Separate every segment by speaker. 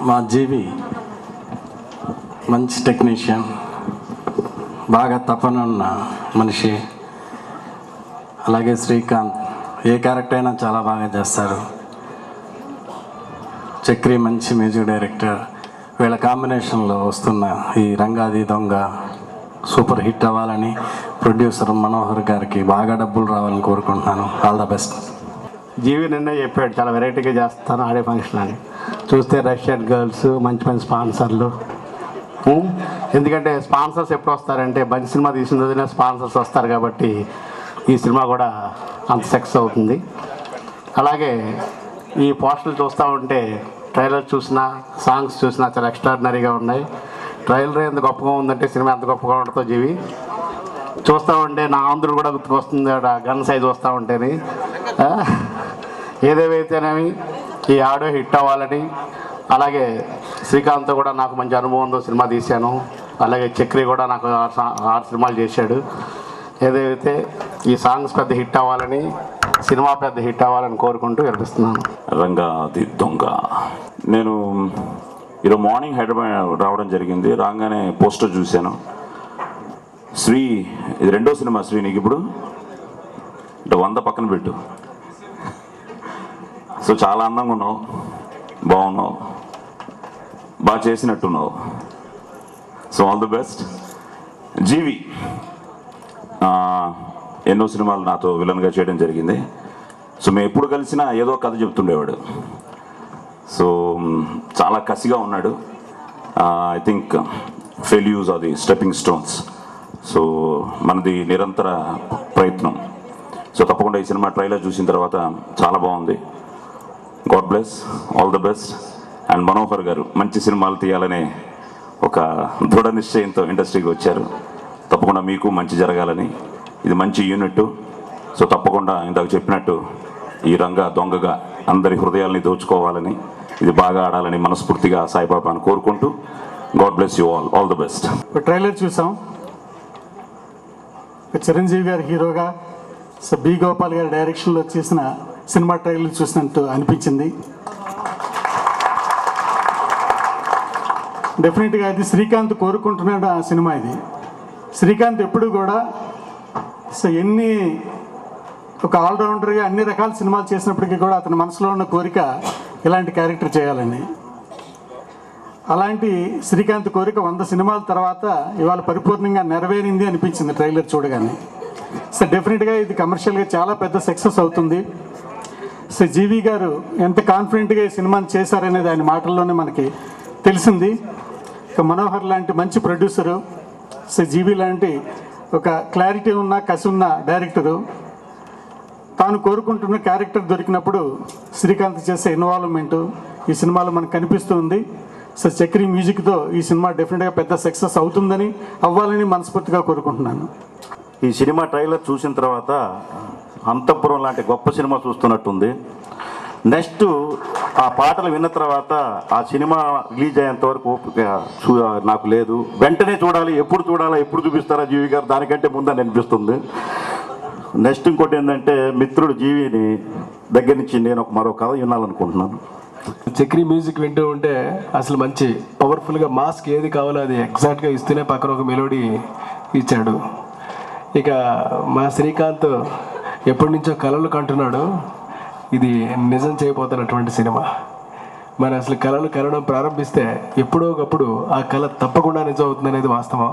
Speaker 1: మా జీవి మంచి టెక్నీషియన్, బాగా తపన ఉన్న మనిషి. అలాగే శ్రీకాంత్ ఏ క్యారెక్టర్ అయినా చాలా బాగా చేస్తారు. చక్రి మంచి మ్యూజిక్ డైరెక్టర్. వీళ్ళ కాంబినేషన్లో వస్తున్న ఈ రంగాది దొంగ సూపర్ హిట్ అవ్వాలని ప్రొడ్యూసర్ మనోహర్ గారికి బాగా డబ్బులు రావాలని కోరుకుంటున్నాను. All the best.
Speaker 2: జీవి నిన్నే చెప్పాడు చాలా వెరైటీగా చేస్తాను ఆడే ఫంక్షన్ అని. చూస్తే రష్యన్ గర్ల్స్, మంచి మంచి స్పాన్సర్లు. ఎందుకంటే స్పాన్సర్స్ ఎప్పుడు వస్తారంటే మంచి సినిమా తీసిన రోజునే స్పాన్సర్స్ వస్తారు కాబట్టి ఈ సినిమా కూడా అంత సక్సెస్ అవుతుంది. అలాగే ఈ పోస్టర్లు చూస్తూ ఉంటే ట్రైలర్ చూసినా సాంగ్స్ చూసినా చాలా ఎక్స్ట్రాడినరీగా ఉన్నాయి. ట్రైలర్ ఎంత గొప్పగా ఉందంటే సినిమా ఎంత గొప్పగా ఉంటుందో జీవి చూస్తూ ఉంటే నా ఆంధ్రుడు కూడా గుర్తుకొస్తుంది గన్ సైజ్ వస్తూ ఉంటేనే. ఏదేవైతేనేమి ఈ ఆడియో హిట్ అవ్వాలని, అలాగే శ్రీకాంత్ కూడా నాకు మంచి అనుభవంతో సినిమా తీశాను. అలాగే చక్రి కూడా నాకు 6 సినిమాలు చేశాడు. ఏదైతే ఈ సాంగ్స్ పెద్ద హిట్ అవ్వాలని, సినిమా పెద్ద హిట్ అవ్వాలని కోరుకుంటూ వినిపిస్తున్నాను.
Speaker 3: రంగాది దొంగ. నేను ఈరోజు మార్నింగ్ హైదరాబాద్ రావడం జరిగింది. రాగానే పోస్టర్ చూశాను. శ్రీ, ఇది 2వ సినిమా శ్రీ నీకు ఇప్పుడు 100 పక్కన పెట్టు. సో చాలా అందంగా ఉన్నావు, బాగున్నావు, బాగా చేసినట్టున్నావు. So all the best. GV ఎన్నో సినిమాలు నాతో విలన్గా చేయడం జరిగింది. సో మేము ఎప్పుడు కలిసినా ఏదో కథ చెప్తుండేవాడు. సో చాలా కసిగా ఉన్నాడు. I think failures are the stepping stones. So మనది నిరంతర ప్రయత్నం. సో తప్పకుండా ఈ సినిమా ట్రైలర్ చూసిన తర్వాత చాలా బాగుంది. God bless, all the best. And Manohar గారు మంచి సినిమాలు తీయాలనే ఒక దృఢ నిశ్చయంతో ఇండస్ట్రీకి వచ్చారు. తప్పకుండా మీకు మంచి జరగాలని. ఇది మంచి యూనిట్. సో తప్పకుండా ఇందాక చెప్పినట్టు ఈ రంగా దొంగగా అందరి హృదయాల్ని దోచుకోవాలని, ఇది బాగా ఆడాలని మనస్ఫూర్తిగా సాయిబాబాను కోరుకుంటూ God bless you all. All the best.
Speaker 4: Trailer చూసాం. చిరంజీవి గారు హీరోగా, సో బి గోపాల్ గారి డైరెక్షన్లో చేసిన సినిమా ట్రైలర్ చూసినట్టు అనిపించింది. డెఫినెట్గా ఇది శ్రీకాంత్ కోరుకుంటున్నాడు ఆ సినిమా. ఇది శ్రీకాంత్ ఎప్పుడు కూడా సో ఒక ఆల్రౌండర్గా అన్ని రకాల సినిమాలు చేసినప్పటికీ కూడా అతని మనసులో ఉన్న కోరిక ఇలాంటి క్యారెక్టర్ చేయాలని. అలాంటి శ్రీకాంత్ కోరిక 100 సినిమాల తర్వాత ఇవాళ పరిపూర్ణంగా నెరవేరింది అనిపించింది ట్రైలర్ చూడగానే. సో డెఫినెట్గా ఇది కమర్షియల్గా చాలా పెద్ద సక్సెస్ అవుతుంది. సో జీవి గారు ఎంత కాన్ఫిడెంట్గా ఈ సినిమాని చేశారనేది ఆయన మాటల్లోనే మనకి తెలిసింది. మనోహర్ లాంటి మంచి ప్రొడ్యూసరు, సో జీవి లాంటి ఒక క్లారిటీ ఉన్న కసి ఉన్న డైరెక్టరు తాను కోరుకుంటున్న క్యారెక్టర్ దొరికినప్పుడు శ్రీకాంత్ చేసే ఇన్వాల్వ్మెంటు ఈ సినిమాలో మనకు కనిపిస్తుంది. సో చక్రి మ్యూజిక్తో ఈ సినిమా డెఫినెట్గా పెద్ద సక్సెస్ అవుతుందని, అవ్వాలని మనస్ఫూర్తిగా కోరుకుంటున్నాను.
Speaker 5: ఈ సినిమా ట్రైలర్ చూసిన తర్వాత అంతఃపురం లాంటి గొప్ప సినిమా చూస్తున్నట్టుంది. నెక్స్ట్ ఆ పాటలు విన్న తర్వాత ఆ సినిమా రిలీజ్ అయ్యేంత వరకు నాకు లేదు. వెంటనే చూడాలి, ఎప్పుడు చూడాలా, ఎప్పుడు చూపిస్తారా జీవి గారు, దానికంటే ముందని అనిపిస్తుంది. నెక్స్ట్ ఇంకోటి ఏంటంటే మిత్రుడు జీవిని దగ్గర నుంచి నేను మరో కథ వినాలనుకుంటున్నాను.
Speaker 6: చక్రి మ్యూజిక్ వింటూ ఉంటే అసలు మంచి పవర్ఫుల్గా మాస్క్ ఏది కావాలో అది ఎగ్జాక్ట్గా ఇస్తూనే పక్కన ఒక మెలోడీ ఇచ్చాడు. ఇక మా శ్రీకాంత్ ఎప్పటి నుంచో కలలు కంటున్నాడు. ఇది నిజం చేయబోతున్నటువంటి సినిమా. మరి అసలు కళలు కలడం ప్రారంభిస్తే ఎప్పుడో ఒకప్పుడు ఆ కళ తప్పకుండా నిజం అవుతుంది అనేది వాస్తవం.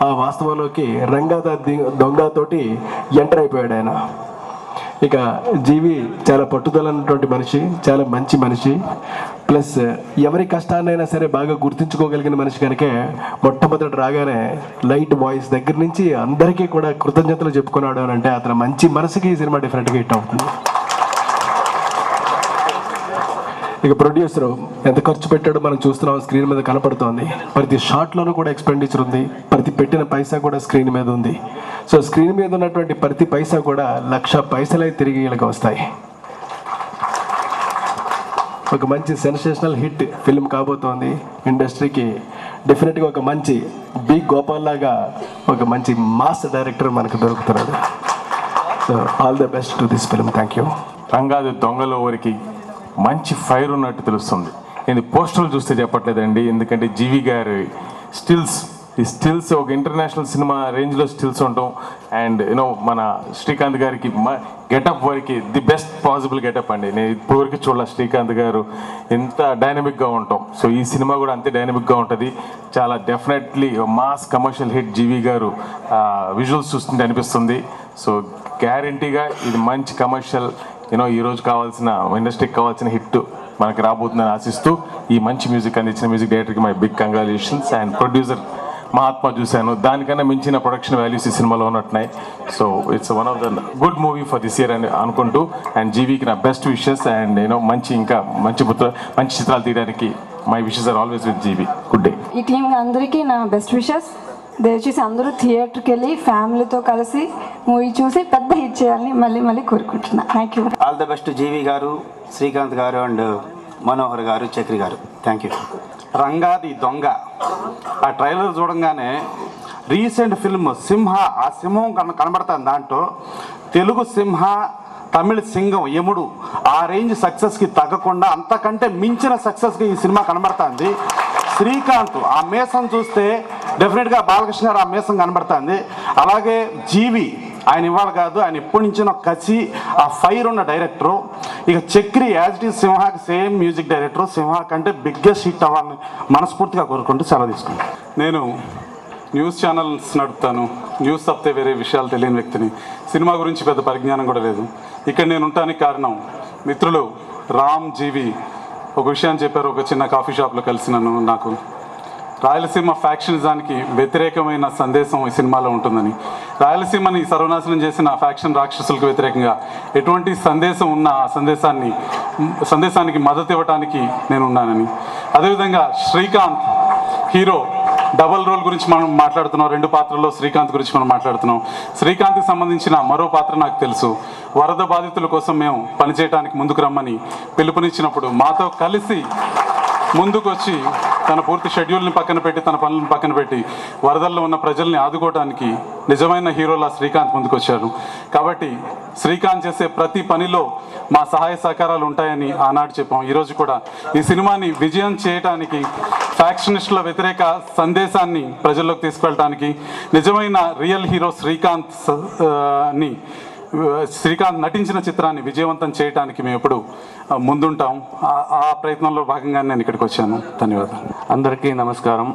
Speaker 6: ఆ వాస్తవంలోకి రంగాది దొంగతోటి ఎంటర్ అయిపోయాడు ఆయన. ఇక జీవి చాలా పట్టుదలైనటువంటి మనిషి, చాలా మంచి మనిషి, ప్లస్ ఎవరి కష్టాన్నైనా సరే బాగా గుర్తించుకోగలిగిన మనిషి కనుకే మొట్టమొదటి రాగానే లైట్ వాయిస్ దగ్గర నుంచి అందరికీ కూడా కృతజ్ఞతలు చెప్పుకున్నాడు అని అంటే అతను మంచి మనసుకి ఈ సినిమా డిఫరెంట్గా హిట్ అవుతుంది. ఇక ప్రొడ్యూసర్ ఎంత ఖర్చు పెట్టాడో మనం చూస్తున్నాం, స్క్రీన్ మీద కనపడుతోంది. ప్రతి షాట్లోనూ కూడా ఎక్స్పెండిచర్ ఉంది, ప్రతి పెట్టిన పైసా కూడా స్క్రీన్ మీద ఉంది. సో స్క్రీన్ మీద ఉన్నటువంటి ప్రతి పైసా కూడా 1,00,000 పైసలే తిరిగి వీళ్ళకి వస్తాయి. ఒక మంచి సెన్సేషనల్ హిట్ ఫిల్మ్ కాబోతోంది. ఇండస్ట్రీకి డెఫినెట్గా ఒక మంచి బి గోపాల్ లాగా ఒక మంచి మాస్ డైరెక్టర్ మనకు దొరుకుతున్నాడు. So all the best to this film. Thank you.
Speaker 7: రంగాది దొంగలో ఊరికి మంచి ఫైర్ ఉన్నట్టు తెలుస్తుంది. ఇది పోస్టర్లు చూస్తే చెప్పట్లేదండి, ఎందుకంటే జీవి గారి స్టిల్స్ ఒక ఇంటర్నేషనల్ సినిమా రేంజ్లో స్టిల్స్ ఉంటాం. అండ్ యూనో మన శ్రీకాంత్ గారికి గెటప్ వరకు ది బెస్ట్ పాసిబుల్ గెటప్ అండి. నేను ఇప్పటివరకు చూడాల శ్రీకాంత్ గారు ఎంత డైనమిక్గా ఉంటాం. సో ఈ సినిమా కూడా అంతే డైనమిక్గా ఉంటుంది. చాలా డెఫినెట్లీ మాస్ కమర్షియల్ హిట్ జీవి గారు విజువల్స్ చూస్తుంటే అనిపిస్తుంది. సో గ్యారంటీగా ఇది మంచి కమర్షియల్ ఈరోజు కావాల్సిన ఇండస్ట్రీకి కావాల్సిన హిట్ మనకి రాబోతుందని ఆశిస్తూ ఈ మంచి మ్యూజిక్ అందించిన మ్యూజిక్ డైరెక్టర్కి my big congratulations. And producer మహాత్మా చూశాను, దానికన్నా మించిన ప్రొడక్షన్ వాల్యూస్ ఈ సినిమాలో ఉన్నట్టున్నాయి. So it's one of the good movie for this year అని అనుకుంటూ, అండ్ జీవీకి నా బెస్ట్ విషెస్. అండ్ మంచి చిత్రాలు తీయడానికి my wishes are always with GV. Good day.
Speaker 8: ఈ టీం అందరికీ నా బెస్ట్ విషెస్. దయచేసి అందరూ థియేటర్కి వెళ్ళి ఫ్యామిలీతో కలిసి మూవీ చూసి పెద్ద హిట్ చేయాలని మళ్ళీ కోరుకుంటున్నా. Thank you.
Speaker 2: All the best GV గారు, శ్రీకాంత్ గారు అండ్ మనోహర్ గారు, చక్రి గారు. Thank you. రంగాది దొంగ ఆ ట్రైలర్ చూడంగానే రీసెంట్ ఫిల్మ్ సింహ, ఆ సింహం కనబడుతుంది దాంట్లో. తెలుగు సింహ, తమిళ సింగం యముడు ఆ రేంజ్ సక్సెస్కి తగ్గకుండా అంతకంటే మించిన సక్సెస్కి ఈ సినిమా కనబడుతుంది. శ్రీకాంత్ ఆ మేసం చూస్తే డెఫినెట్గా బాలకృష్ణ గారు ఆ మేసం కనబడుతుంది. అలాగే జీవి ఆయన ఇవాళ కాదు, ఆయన ఎప్పటి నుంచిన కసి ఆ ఫైర్ ఉన్న డైరెక్టరు. ఇక చక్రి యాజ్ ఇట్ ఈస్ సింహాకి సేమ్ మ్యూజిక్ డైరెక్టరు. సింహ కంటే బిగ్గెస్ట్ హిట్ అవ్వాలని మనస్ఫూర్తిగా కోరుకుంటూ సెలవు తీసుకుంటాను.
Speaker 9: నేను న్యూస్ ఛానల్స్ నడుపుతాను. న్యూస్ తప్పితే వేరే విషయాలు తెలియని వ్యక్తిని. సినిమా గురించి పెద్ద పరిజ్ఞానం కూడా లేదు. ఇక్కడ నేను ఉండటానికి కారణం మిత్రులు రామ్, జీవి ఒక విషయాన్ని చెప్పారు. ఒక చిన్న కాఫీ షాప్లో కలిసినాను. నాకు రాయలసీమ ఫ్యాక్షనిజానికి వ్యతిరేకమైన సందేశం ఈ సినిమాలో ఉంటుందని, రాయలసీమని సర్వనాశనం చేసిన ఫ్యాక్షన్ రాక్షసులకు వ్యతిరేకంగా ఎటువంటి సందేశం ఉన్న ఆ సందేశానికి మద్దతు ఇవ్వడానికి నేను ఉన్నానని, అదేవిధంగా శ్రీకాంత్ హీరో డబల్ రోల్ గురించి మనం మాట్లాడుతున్నాం. 2 పాత్రల్లో శ్రీకాంత్ గురించి మనం మాట్లాడుతున్నాం. శ్రీకాంత్కి సంబంధించిన మరో పాత్ర నాకు తెలుసు. వరద బాధితుల కోసం మేము పనిచేయడానికి ముందుకు రమ్మని పిలుపునిచ్చినప్పుడు మాతో కలిసి ముందుకు వచ్చి తన పూర్తి షెడ్యూల్ని పక్కన పెట్టి, తన పనులను పక్కన పెట్టి వరదల్లో ఉన్న ప్రజల్ని ఆదుకోవడానికి నిజమైన హీరోలా శ్రీకాంత్ ముందుకు వచ్చారు. కాబట్టి శ్రీకాంత్ చేసే ప్రతి పనిలో మా సహాయ సహకారాలు ఉంటాయని ఆనాడు చెప్పాం. ఈరోజు కూడా ఈ సినిమాని విజయం చేయడానికి, ఫ్యాక్షనిస్టుల వ్యతిరేక సందేశాన్ని ప్రజల్లోకి తీసుకెళ్ళడానికి, నిజమైన రియల్ హీరో శ్రీకాంత్ నటించిన చిత్రాన్ని విజయవంతం చేయడానికి మేము ఎప్పుడు ముందుంటాం. ఆ ప్రయత్నంలో భాగంగా నేను ఇక్కడికి వచ్చాను. ధన్యవాదాలు.
Speaker 2: అందరికీ నమస్కారం.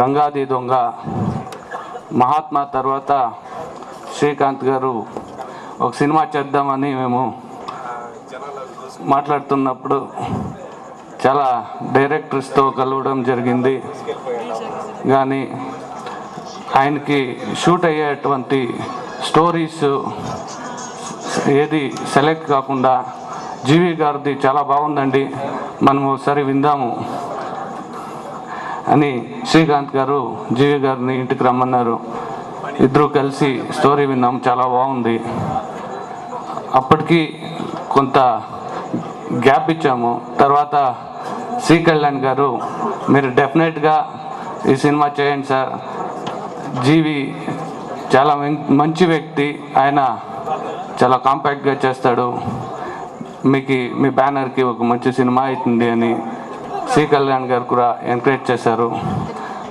Speaker 2: రంగాది దొంగ మహాత్మా తర్వాత శ్రీకాంత్ గారు ఒక సినిమా చేద్దామని మేము మాట్లాడుతున్నప్పుడు చాలా డైరెక్టర్స్తో కలవడం జరిగింది. కానీ ఆయనకి షూట్ అయ్యేటువంటి స్టోరీస్ ఏది సెలెక్ట్ కాకుండా జీవి గారిది చాలా బాగుందండి, మనము ఒకసారి విందాము అని శ్రీకాంత్ గారు జీవి గారిని ఇంటికి రమ్మన్నారు. ఇద్దరు కలిసి స్టోరీ విన్నాము, చాలా బాగుంది. అప్పటికి కొంత గ్యాప్ ఇచ్చాము. తర్వాత శ్రీ కళ్యాణ్ గారు మీరు డెఫినెట్గా ఈ సినిమా చేయండి సార్, జీవి చాలా మంచి వ్యక్తి, ఆయన చాలా కాంపాక్ట్గా చేస్తాడు, మీ బ్యానర్కి ఒక మంచి సినిమా అవుతుంది అని శ్రీ కళ్యాణ్ గారు కూడా ఎంకరేజ్ చేశారు.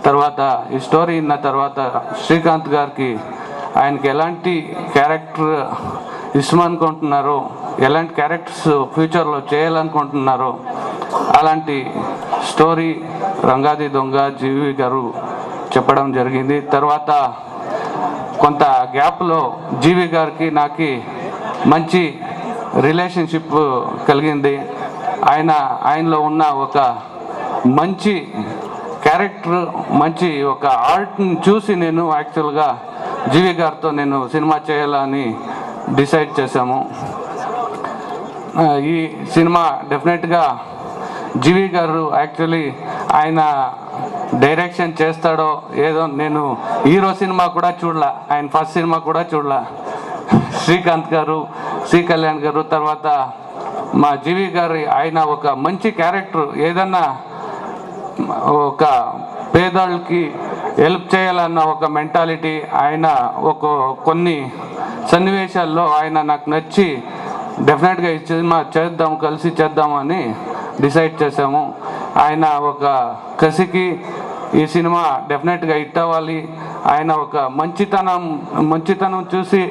Speaker 2: తర్వాత ఈ స్టోరీ విన్న తర్వాత శ్రీకాంత్ గారికి ఆయనకి ఎలాంటి క్యారెక్టర్ ఇష్టమనుకుంటున్నారో, ఎలాంటి క్యారెక్టర్స్ ఫ్యూచర్లో చేయాలనుకుంటున్నారో అలాంటి స్టోరీ రంగాది దొంగ జీవి గారు చెప్పడం జరిగింది. తర్వాత కొంత గ్యాప్లో జీవి గారికి నాకు మంచి రిలేషన్షిప్ కలిగింది. ఆయనలో ఉన్న ఒక మంచి క్యారెక్టర్, మంచి ఒక ఆర్ట్ని చూసి నేను యాక్చువల్గా జీవి గారితో నేను సినిమా చేయాలని డిసైడ్ చేశాము. ఈ సినిమా డెఫినెట్గా జీవి గారు యాక్చువల్లీ ఆయన డైరెక్షన్ చేస్తాడో ఏదో, నేను హీరో సినిమా కూడా చూడలే, ఆయన ఫస్ట్ సినిమా కూడా చూడలే. శ్రీకాంత్ గారు, శ్రీ కళ్యాణ్ గారు, తర్వాత మా జీవి గారు ఆయన ఒక మంచి క్యారెక్టర్, ఏదన్నా ఒక పేదవాళ్ళకి హెల్ప్ చేయాలన్న ఒక మెంటాలిటీ, ఆయన కొన్ని సన్నివేశాల్లో ఆయన నాకు నచ్చి డెఫినెట్గా ఈ సినిమా చేద్దాం, కలిసి చేద్దామని
Speaker 10: డిసైడ్ చేసాము. ఆయన ఒక కసికి ఈ సినిమా డెఫినెట్గా హిట్ అవ్వాలి, ఆయన ఒక మంచితనం చూసి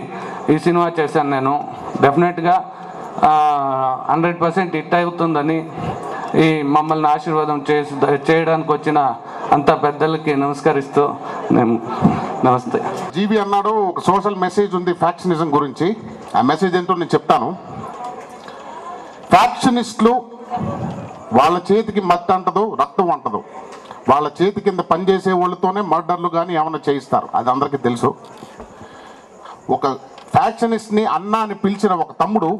Speaker 10: ఈ సినిమా చేశాను నేను. డెఫినెట్గా 100% హిట్ అవుతుందని ఈ మమ్మల్ని ఆశీర్వాదం చేయడానికి వచ్చిన అంత పెద్దలకి నమస్కరిస్తూ నేను నమస్తే.
Speaker 11: జీవి అన్నాడు ఒక సోషల్ మెసేజ్ ఉంది ఫ్యాక్షనిజం గురించి. ఆ మెసేజ్ ఏంటో నేను చెప్తాను. ఫ్యాక్షనిస్టులు వాళ్ళ చేతికి మట్టి అంటదు, రక్తం అంటదు. వాళ్ళ చేతి కింద పనిచేసే వాళ్ళతోనే మర్డర్లు కానీ ఏమైనా చేయిస్తారు, అది అందరికీ తెలుసు. ఒక ఫ్యాక్షనిస్ట్ని అన్న అని పిలిచిన ఒక తమ్ముడు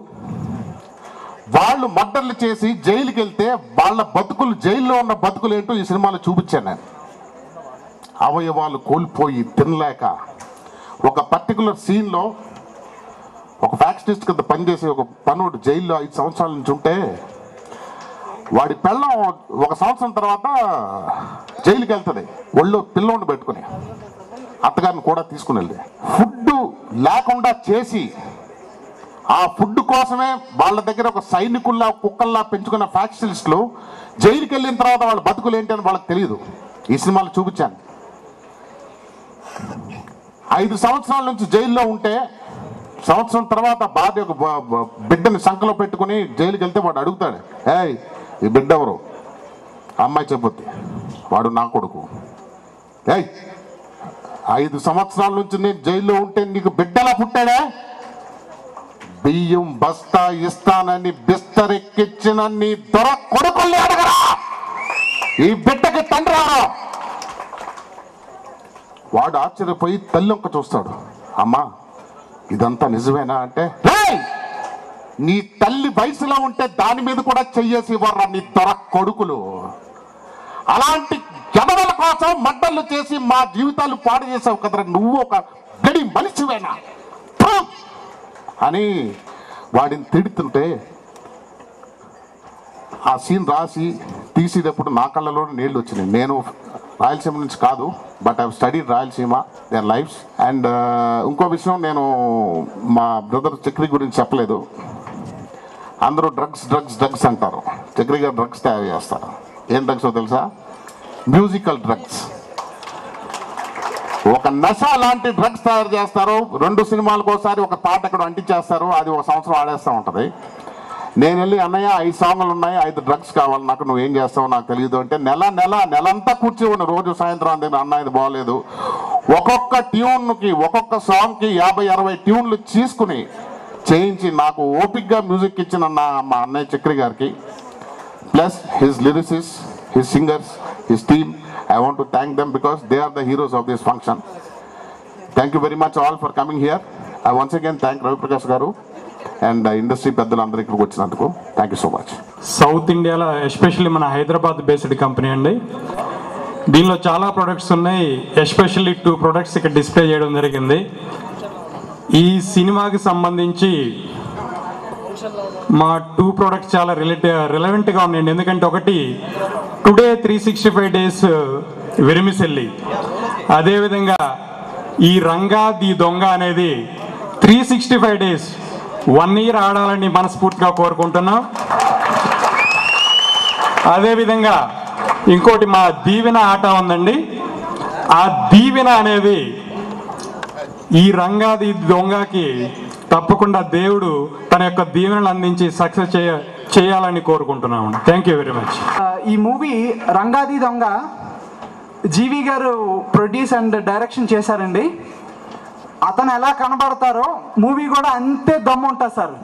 Speaker 11: వాళ్ళు మర్డర్లు చేసి జైలుకి వెళ్తే వాళ్ళ బతుకులు, జైల్లో ఉన్న బతుకులు ఏంటో ఈ సినిమాలో చూపించాను నేను. అవయవాలు కోల్పోయి తినలేక ఒక పర్టికులర్ సీన్లో ఒక ఫ్యాక్షనిస్ట్ కింద పనిచేసే ఒక పనుడు జైల్లో 5 సంవత్సరాల నుంచి ఉంటే వాడి పెళ్ళం 1 సంవత్సరం తర్వాత జైలుకి వెళ్తుంది, ఒళ్ళో పిల్లోని పెట్టుకుని, అత్తగారిని కూడా తీసుకుని వెళ్తే ఫుడ్ లేకుండా చేసి ఆ ఫుడ్ కోసమే వాళ్ళ దగ్గర ఒక సైనికుల్లా కుక్కల్లా పెంచుకున్న ఫ్యాక్షనిస్టులు జైలుకి వెళ్ళిన తర్వాత వాళ్ళ బతుకులు ఏంటి అని వాళ్ళకి తెలియదు. ఈ సినిమాలో చూపించాను. 5 సంవత్సరాల నుంచి జైల్లో ఉంటే సంవత్సరం తర్వాత భార్య ఒక బిడ్డని సంకలో పెట్టుకుని జైలుకి వెళ్తే వాడు అడుగుతాడు, ఏయ్ ఈ బిడ్డ ఎవరు? అమ్మాయి చెప్పొద్ది, వాడు నా కొడుకు. ఏయ్ 5 సంవత్సరాల నుంచి నేను జైల్లో ఉంటే నీకు బిడ్డలా పుట్టాడే? బియ్యం బస్తా ఇస్తానని బిస్తరెక్కించిన నీ దొర కొడుకుల్ని అడగరా, ఈ బిడ్డకి తండ్రి రారా? వాడు ఆశ్చర్యపోయి తల్లింక చూస్తాడు, అమ్మా ఇదంతా నిజమేనా అంటే, నీ తల్లి వయసులో ఉంటే దాని మీద కూడా చెయ్యేసి ఇవ్వరా నీ దొర కొడుకులు. అలాంటి జనవల కోసం మడ్డలు చేసి మా జీవితాలు పాడు చేసావు కదరా, నువ్వు ఒక గడి మనిషివేనా అని వాడిని తిడుతుంటే ఆ సీన్ రాసి తీసేటప్పుడు నా కళ్ళలో నీళ్ళు వచ్చినాయి. నేను రాయలసీమ నుంచి కాదు, but I studied Rayalaseema, there lifes. And ఇంకో విషయం, నేను మా బ్రదర్ చక్రి గురించి చెప్పలేదు. అందరూ డ్రగ్స్ డ్రగ్స్ డ్రగ్స్ అంటారు. చక్రి గారు డ్రగ్స్ తయారు చేస్తారు. ఏం డ్రగ్స్ తెలుసా? Musical drugs. ఒక నష లాంటి డ్రగ్స్ తయారు చేస్తారు. 2 సినిమాలకు ఒకసారి ఒక పాట ఎక్కడ అంటించేస్తారు, అది 1 సంవత్సరం ఆడేస్తూ ఉంటుంది. నేను వెళ్ళి అన్నయ్య 5 సాంగులు ఉన్నాయి, 5 డ్రగ్స్ కావాలి నాకు, నువ్వు ఏం చేస్తావో నాకు తెలియదు అంటే నెలంతా కూర్చోండి రోజు సాయంత్రం దగ్గర, అన్న ఇది బాగోలేదు. ఒక్కొక్క ట్యూన్కి ఒక్కొక్క సాంగ్కి 50-60 ట్యూన్లు తీసుకుని చేయించి నాకు ఓపిక్గా మ్యూజిక్ ఇచ్చిన మా అన్నయ్య చక్రి గారికి, plus his lyricist, his singers, his team, I want to thank them because they are the heroes of this function. Thank you very much all for coming here. I once again thank Ravi Prakash garu and industry పెద్దలందరూ ఇక్కడికి వచ్చినందుకు thank you so much.
Speaker 12: South ఇండియాలో especially మన Hyderabad based company అండి. దీనిలో చాలా products ఉన్నాయి. Especially 2 products ఇక్కడ డిస్ప్లే చేయడం జరిగింది. ఈ సినిమాకి సంబంధించి మా 2 ప్రొడక్ట్స్ చాలా రిలవెంట్గా ఉన్నాయండి. ఎందుకంటే ఒకటి టుడే 365 డేస్ వెరిమిసెల్లి, అదేవిధంగా ఈ రంగా ది దొంగ అనేది 365 డేస్ 1 year ఆడాలని మనస్ఫూర్తిగా కోరుకుంటున్నాం. అదేవిధంగా ఇంకోటి మా దీవెన ఆట ఉందండి. ఆ దీవెన అనేది ఈ రంగా ది దొంగకి తప్పకుండా దేవుడు తన యొక్క దీవెనలు అందించి సక్సెస్ చేయాలని కోరుకుంటున్నాము. Thank you very much.
Speaker 13: ఈ మూవీ రంగాది దొంగ జీవి గారు ప్రొడ్యూస్ అండ్ డైరెక్షన్ చేశారండి. అతను ఎలా కనబడతారో మూవీ కూడా అంతే దమ్ము ఉంటుంది సార్,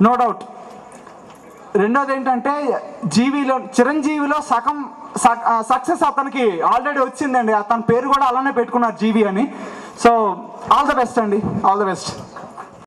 Speaker 13: నో డౌట్. రెండోది ఏంటంటే చిరంజీవిలో సగం సక్సెస్ అతనికి ఆల్రెడీ వచ్చిందండి. అతని పేరు కూడా అలానే పెట్టుకున్నారు జీవి అని. సో ఆల్ ద బెస్ట్ అండి, ఆల్ ద బెస్ట్.